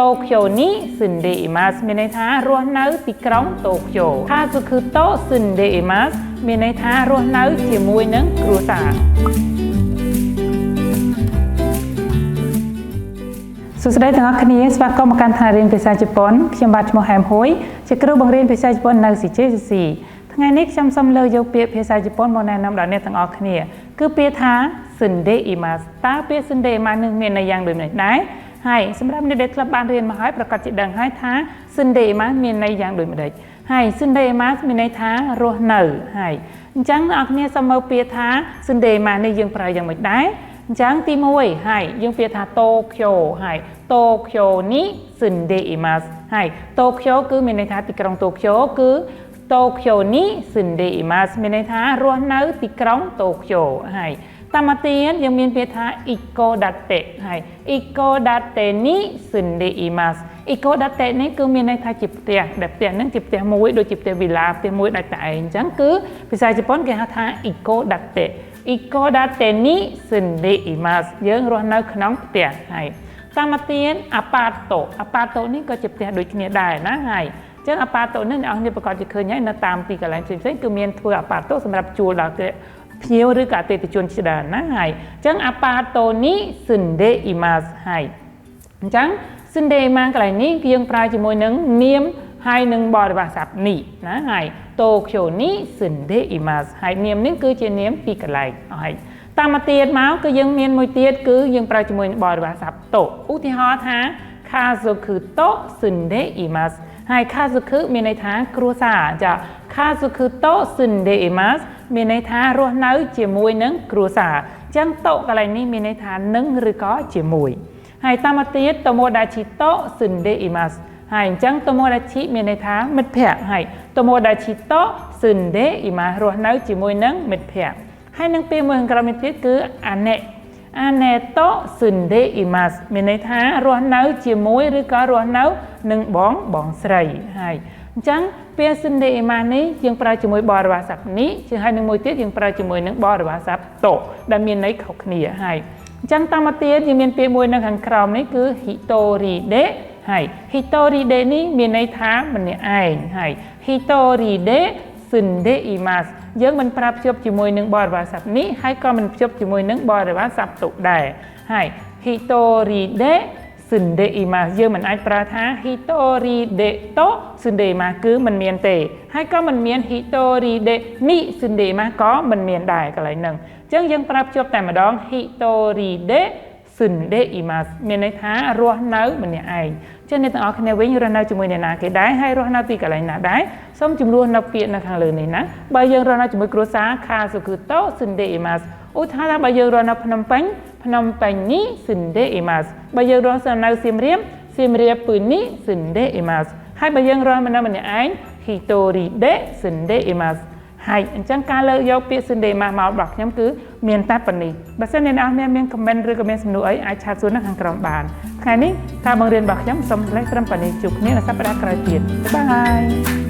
Tokyo ni sundemas មានន័យថារស់នៅទីក្រុង Tokyo ខាស៊ុគឺโต sundemas មានន័យថារស់នៅជាមួយនឹងគ្រួសារសួស្តីទាំងអស់គ្នាស្វាគមន៍មកកាន់ថ្នាក់រៀនភាសាជប៉ុនខ្ញុំបាទឈ្មោះហែមហួយជាគ្រូបង្រៀនភាសាជប៉ុននៅ CJCC ថ្ងៃនេះខ្ញុំសូមលើកយកពាក្យភាសាជប៉ុនមកណែនាំដល់អ្នកទាំងអស់គ្នាគឺពាក្យថា sundemas តើពាក្យ sundemas នឹងមានន័យយ៉ាងដូចម្តេចដែរហើយសម្រាប់អ្នកដែលធ្លាប់បានរៀនមកហើយប្រកាសជាដឹងហើយថា sundemas មានន័យយ៉ាងដូចម្តេចហើយ sundemas មានន័យថារស់នៅហើយអញ្ចឹងអ្នកនរគ្នាសូមមើលពាក្យថា sundemas នេះយើងប្រើយ៉ាងម៉េចដែរអញ្ចឹងទី1ហើយយើងពាក្យថា Tokyo ហើយ Tokyo ni sundemas ហើយ Tokyo គឺមានន័យថាទីក្រុង Tokyo គឺ Tokyo ni sundemas មានន័យថារស់នៅទីក្រុង Tokyo ហើយតាមមកទៀតយើងមានពាក្យថា Ikodate ហើយ Ikodate ni sundemas Ikodate នេះគឺមានន័យថាជាផ្ទះដែលផ្ទះហ្នឹងជាផ្ទះមួយដូចជាផ្ទះវិឡាផ្ទះមួយដាច់តែឯងអញ្ចឹងគឺភាសាជប៉ុនគេហៅថា Ikodate Ikodate ni sundemas យើងរស់នៅក្នុងផ្ទះហើយតាមមកទៀត Apato នេះក៏ជាផ្ទះដូចគ្នាដែរណាហើយអញ្ចឹង Apato នេះអ្នកនរគ្នាប្រកាសជាឃើញហើយនៅតាមទីកន្លែងផ្សេងៗគឺមានធ្វើ Apato សម្រាប់ជួលដល់ភ្ញៀវឬក៏អតិថិជនជាដើមណាហើយអញ្ចឹង Apato ni sundemas ហើយអញ្ចឹង sundemas កន្លែងនេះគឺយើងប្រើជាមួយនឹងនាមហើយនឹងបរិយាស័ព្ទនេះណាហើយ Tokyo ni sundemas ហើយនាមនេះគឺជានាមទីកន្លែងហើយតាមមកទៀតមកគឺយើងមានមួយទៀតគឺយើងប្រើជាមួយនឹងបរិយាស័ព្ទ to ឧទាហរណ៍ថា Kazoku to sundemas ហើយ Kazoku មានន័យថាគ្រួសារចា Kazoku to sundemas មានន័យថារស់នៅជាមួយនឹងគ្រួសារអញ្ចឹង to កន្លែងនេះមានន័យថានឹងឬក៏ជាមួយហើយតាមមកទៀត Tomodachi to sundemas ហើយអញ្ចឹង Tomodachi មានន័យថាមិត្តភក្តិហើយ Tomodachi to sundemas រស់នៅជាមួយនឹងមិត្តភក្តិហើយនឹងពាក្យមួយខាងក្រោមនេះទៀតគឺ Ane to sundemas មានន័យថារស់នៅជាមួយឬក៏រស់នៅនឹងបងស្រីហើយអញ្ចឹងពាក្យ sundemas នេះយើងប្រើជាមួយបរិយាស័ព្ទនេះជាហើយនឹងមួយទៀតយើងប្រើជាមួយនឹងបរិយាស័ព្ទ to ដែលមានន័យខុសគ្នាហើយអញ្ចឹងតាមមកទៀតយើងមានពាក្យមួយនៅខាងក្រោមនេះគឺ hitoride ហើយ hitoride នេះមានន័យថាម្នាក់ឯងហើយ hitoride sundemas យើងមិនប្រើភ្ជាប់ជាមួយនឹងបរិយាស័ព្ទនេះហើយក៏មិនភ្ជាប់ជាមួយនឹងបរិយាស័ព្ទ to ដែរហើយ hitoride sundemas យើងមិនអាចប្រើថា hitoride to sundemas គឺមិនមានទេហើយក៏មិនមាន hitoride ni sundemas ក៏មិនមានដែរកន្លែងហ្នឹងអញ្ចឹងយើងប្រើភ្ជាប់តែម្ដង hitoride sundemas មានន័យថារស់នៅម្នាក់ឯងចឹងអ្នកទាំងអស់គ្នាវិញរស់នៅជាមួយអ្នកណាគេដែរហើយរស់នៅទីកន្លែងណាដែរសូមជំនួសនៅពាក្យនៅខាងលើនេះណាបើយើងរស់នៅជាមួយគ្រួសារ Kazoku to sundemas ឧទាហរណ៍ថាបើយើងរស់នៅភ្នំពេញ ni sundemas បើយើងរស់នៅសៀមរាប ni sundemas ហើយបើយើងរស់នៅម្នាក់ឯង hitoride sundemas ហើយអញ្ចឹងការលើកយកពាក្យ sundemas មករបស់ខ្ញុំគឺមានតែប៉ុណ្នេះបើសិនអ្នកនរគ្នាមាន comment ឬក៏មានសំណួរអីអាចឆាតសួរនៅខាងក្រោមបានថ្ងៃនេះការបង្រៀនរបស់ខ្ញុំសូមលេខត្រឹមប៉ុណ្នេះជួបគ្នានៅសប្តាហ៍ក្រោយទៀតបាយ